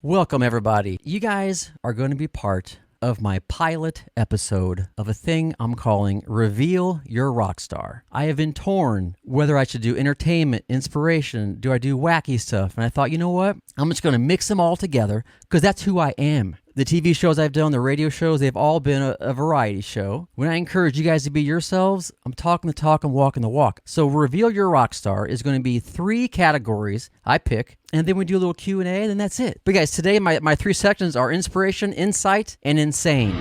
Welcome, everybody. You guys are going to be part of my pilot episode of a thing I'm calling Reveal Your Rockstar. I have been torn whether I should do entertainment, inspiration, do I do wacky stuff? And I thought, you know what? I'm just going to mix them all together because that's who I am. The TV shows I've done, the radio shows, they've all been a variety show. When I encourage you guys to be yourselves, I'm talking the talk, I'm walking the walk. So Reveal Your Rockstar is going to be 3 categories I pick, and then we do a little Q&A, and then that's it. But guys, today my 3 sections are inspiration, insight, and insane.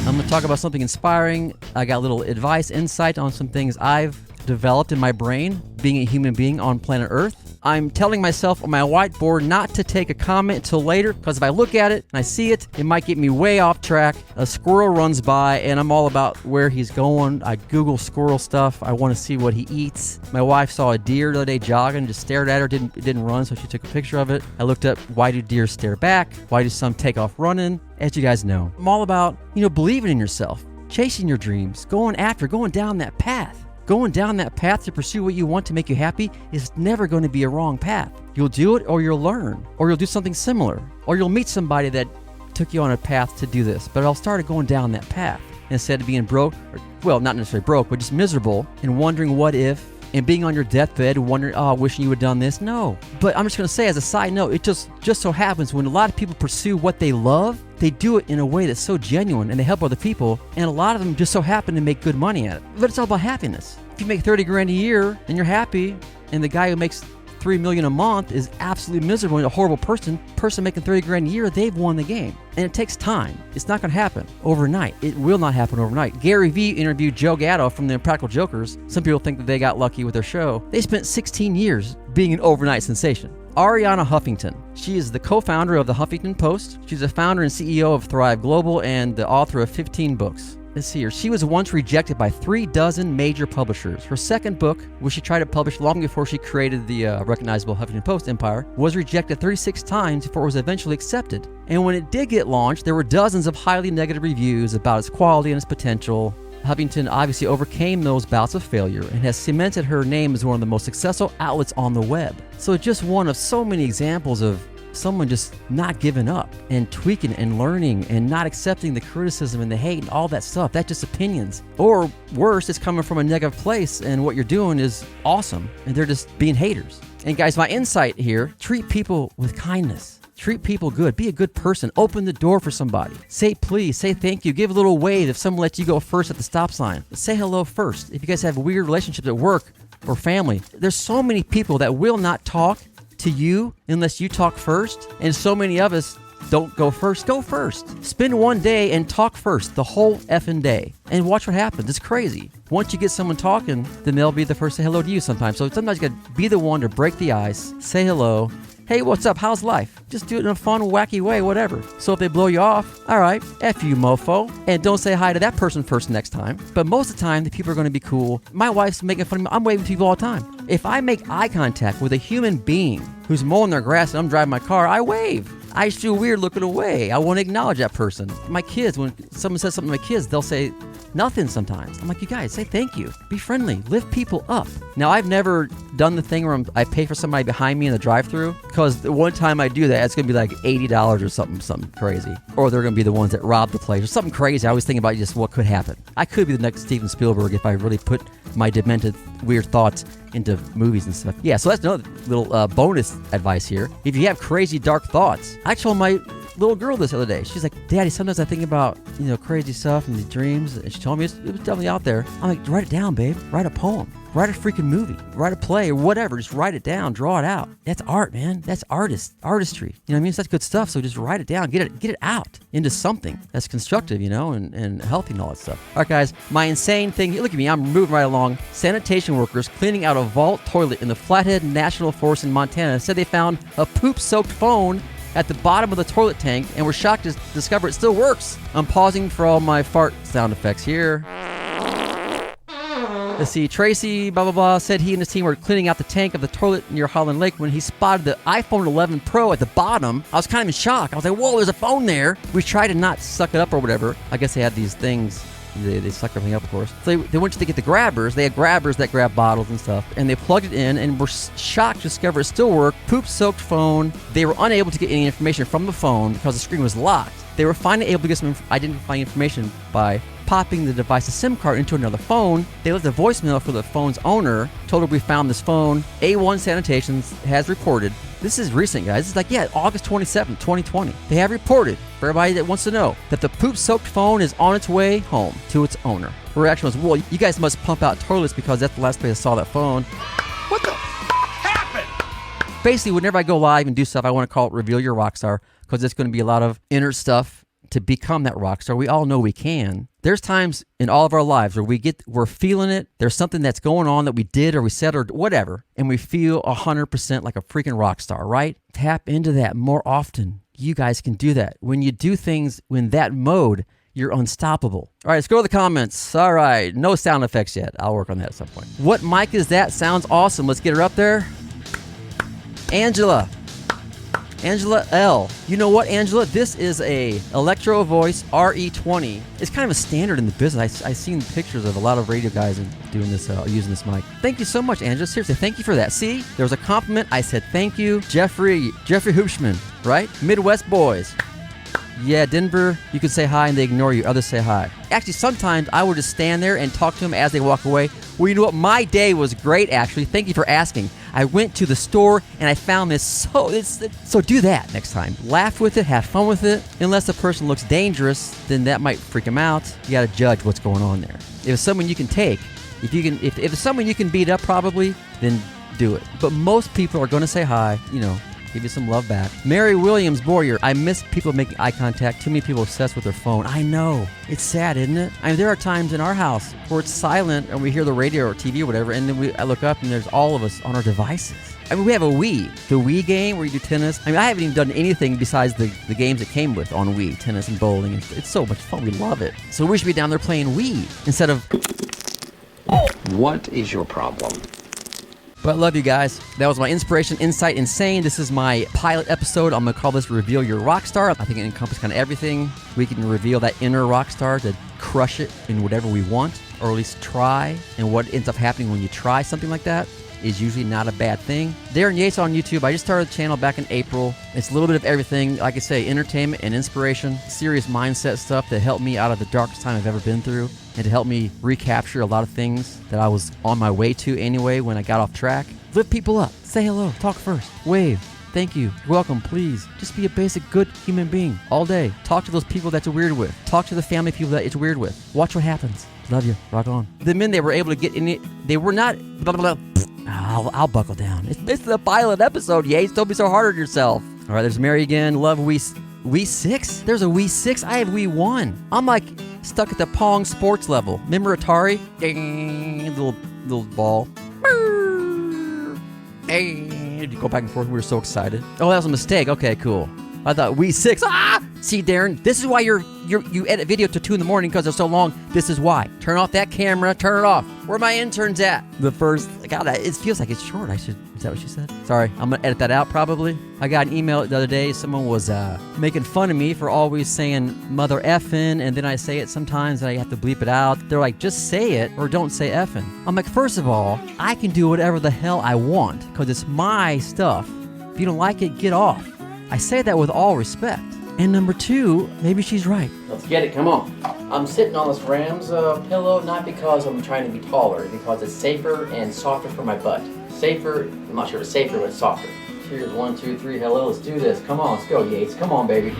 I'm going to talk about something inspiring. I got a little advice, insight on some things I've developed in my brain, being a human being on planet Earth. I'm telling myself on my whiteboard not to take a comment until later, because if I look at it and I see it, it might get me way off track. A squirrel runs by, and I'm all about where he's going. I Google squirrel stuff. I want to see what he eats. My wife saw a deer the other day jogging, just stared at her, didn't run, so she took a picture of it. I looked up, why do deer stare back? Why do some take off running? As you guys know, I'm all about, believing in yourself, chasing your dreams, going down that path. Going down that path to pursue what you want to make you happy is never going to be a wrong path. You'll do it, or you'll learn, or you'll do something similar, or you'll meet somebody that took you on a path to do this. But I'll start going down that path instead of being broke, not necessarily broke, but just miserable and wondering what if, and being on your deathbed wondering, wishing you had done this. No. But I'm just going to say as a side note, it just so happens when a lot of people pursue what they love, they do it in a way that's so genuine and they help other people, and a lot of them just so happen to make good money at it. But it's all about happiness. If you make 30 grand a year and you're happy, and the guy who makes $3 million a month is absolutely miserable and a horrible person making 30 grand a year, they've won the game. And it takes time. It's not going to happen overnight. It will not happen overnight. Gary Vee interviewed Joe Gatto from the Impractical Jokers. Some people think that they got lucky with their show. They spent 16 years being an overnight sensation. Arianna Huffington. She is the co-founder of the Huffington Post. She's a founder and CEO of Thrive Global and the author of 15 books. Let's see here. She was once rejected by 36 major publishers. Her second book, which she tried to publish long before she created the recognizable Huffington Post empire, was rejected 36 times before it was eventually accepted. And when it did get launched, there were dozens of highly negative reviews about its quality and its potential. Huffington obviously overcame those bouts of failure and has cemented her name as one of the most successful outlets on the web. So it's just one of so many examples of someone just not giving up and tweaking and learning and not accepting the criticism and the hate and all that stuff. That's just opinions. Or worse, it's coming from a negative place and what you're doing is awesome and they're just being haters. And guys, my insight here, treat people with kindness. Treat people good. Be a good person. Open the door for somebody. Say please. Say thank you. Give a little wave if someone lets you go first at the stop sign. Say hello first. If you guys have weird relationships at work or family, there's so many people that will not talk to you unless you talk first, and so many of us don't go first. Go first. Spend one day and talk first, the whole effing day, and watch what happens. It's crazy. Once you get someone talking, then they'll be the first to say hello to you sometimes. So sometimes you gotta be the one to break the ice, say hello. Hey, what's up? How's life? Just do it in a fun, wacky way, whatever. So if they blow you off, all right, F you, mofo. And don't say hi to that person first next time. But most of the time, the people are going to be cool. My wife's making fun of me. I'm waving to people all the time. If I make eye contact with a human being who's mowing their grass and I'm driving my car, I wave. I just feel weird looking away. I want to acknowledge that person. My kids, when someone says something to my kids, they'll say nothing sometimes. I'm like, you guys, say thank you. Be friendly. Lift people up. Now, I've never done the thing where I pay for somebody behind me in the drive-thru, because the one time I do that, it's going to be like $80 or something crazy. Or they're going to be the ones that rob the place or something crazy. I always think about just what could happen. I could be the next Steven Spielberg if I really put my demented, weird thoughts into movies and stuff. Yeah, so that's another little bonus advice here. If you have crazy, dark thoughts, I told my little girl this other day. She's like, Daddy, sometimes I think about, crazy stuff and these dreams. And she told me it was definitely out there. I'm like, write it down, babe. Write a poem. Write a freaking movie. Write a play or whatever. Just write it down. Draw it out. That's art, man. That's artistry. You know what I mean? It's such good stuff. So just write it down. Get it out into something that's constructive, and healthy and all that stuff. All right, guys. My insane thing. Look at me. I'm moving right along. Sanitation workers cleaning out a vault toilet in the Flathead National Forest in Montana said they found a poop-soaked phone at the bottom of the toilet tank and were shocked to discover it still works. I'm pausing for all my fart sound effects here. Let's see, Tracy, blah, blah, blah, said he and his team were cleaning out the tank of the toilet near Holland Lake when he spotted the iPhone 11 Pro at the bottom. I was kind of in shock. I was like, whoa, there's a phone there. We tried to not suck it up or whatever. I guess they had these things They suck everything up, of course. So they went to get the grabbers. They had grabbers that grab bottles and stuff, and they plugged it in and were shocked to discover it still worked. Poop-soaked phone. They were unable to get any information from the phone because the screen was locked. They were finally able to get some identifying information by popping the device's SIM card into another phone. They left a voicemail for the phone's owner, told her we found this phone. A1 Sanitation has reported. This is recent, guys. It's like, August 27th, 2020. They have reported, for everybody that wants to know, that the poop-soaked phone is on its way home to its owner. Her reaction was, well, you guys must pump out toilets because that's the last place I saw that phone. What the happened? Basically, whenever I go live and do stuff, I want to call it Reveal Your Rockstar because it's going to be a lot of inner stuff to become that rock star. We all know we can. There's times in all of our lives where we're feeling it. There's something that's going on that we did or we said or whatever, and we feel 100% like a freaking rock star, right? Tap into that more often. You guys can do that. When you do things in that mode, you're unstoppable. All right, let's go to the comments. All right, no sound effects yet. I'll work on that at some point. What mic is that? Sounds awesome. Let's get her up there. Angela L. You know what, Angela? This is a Electro Voice RE20. It's kind of a standard in the business. I've seen pictures of a lot of radio guys doing this, using this mic. Thank you so much, Angela. Seriously, thank you for that. See, there was a compliment. I said thank you. Jeffrey Hoopschman, right? Midwest boys. Yeah, Denver, you can say hi and they ignore you. Others say hi. Actually, sometimes I would just stand there and talk to them as they walk away. Well, you know what? My day was great, actually. Thank you for asking. I went to the store and I found this. So do that next time. Laugh with it. Have fun with it. Unless the person looks dangerous, then that might freak them out. You got to judge what's going on there. If it's someone you can take, if it's someone you can beat up probably, then do it. But most people are going to say hi, give you some love back. Mary Williams Boyer, I miss people making eye contact. Too many people obsessed with their phone. I know. It's sad, isn't it? I mean, there are times in our house where it's silent and we hear the radio or TV or whatever, and then I look up and there's all of us on our devices. I mean, we have a Wii. The Wii game where you do tennis. I mean, I haven't even done anything besides the games it came with on Wii. Tennis and bowling. It's so much fun. We love it. So we should be down there playing Wii instead of... What is your problem? But love you guys. That was my inspiration, insight, insane. This is my pilot episode. I'm going to call this Reveal Your Rockstar. I think it encompasses kind of everything. We can reveal that inner rock star to crush it in whatever we want, or at least try. And what ends up happening when you try something like that is usually not a bad thing. Darryn Yates on YouTube. I just started the channel back in April. It's a little bit of everything. Like I say, entertainment and inspiration. Serious mindset stuff that helped me out of the darkest time I've ever been through, and to help me recapture a lot of things that I was on my way to anyway when I got off track. Lift people up. Say hello. Talk first. Wave. Thank you. You're welcome. Please. Just be a basic good human being all day. Talk to those people that you're weird with. Talk to the family people that it's weird with. Watch what happens. Love you. Rock on. The men they were able to get in it, they were not... Blah, blah, blah. I'll buckle down. It's the pilot episode, Yates. Don't be so hard on yourself. All right, there's Mary again. Love Wii 6? There's a Wii 6? I have Wii 1. I'm like stuck at the Pong sports level. Remember Atari? Ding, little ball. Ding. You go back and forth. We were so excited. Oh, that was a mistake. Okay, cool. I thought Wii 6. See, Darryn, this is why you edit video till 2 in the morning because they're so long. This is why. Turn off that camera. Turn it off. Where are my interns at? The first... God, it feels like it's short. Is that what she said? Sorry, I'm going to edit that out probably. I got an email the other day. Someone was making fun of me for always saying mother effing, and then I say it sometimes and I have to bleep it out. They're like, just say it or don't say effing. I'm like, first of all, I can do whatever the hell I want because it's my stuff. If you don't like it, get off. I say that with all respect. And number 2, maybe she's right. Let's get it, come on. I'm sitting on this Rams pillow, not because I'm trying to be taller, because it's safer and softer for my butt. Safer, I'm not sure if it's safer, but it's softer. Cheers, 1, 2, 3, hello, let's do this. Come on, let's go, Yates. Come on, baby.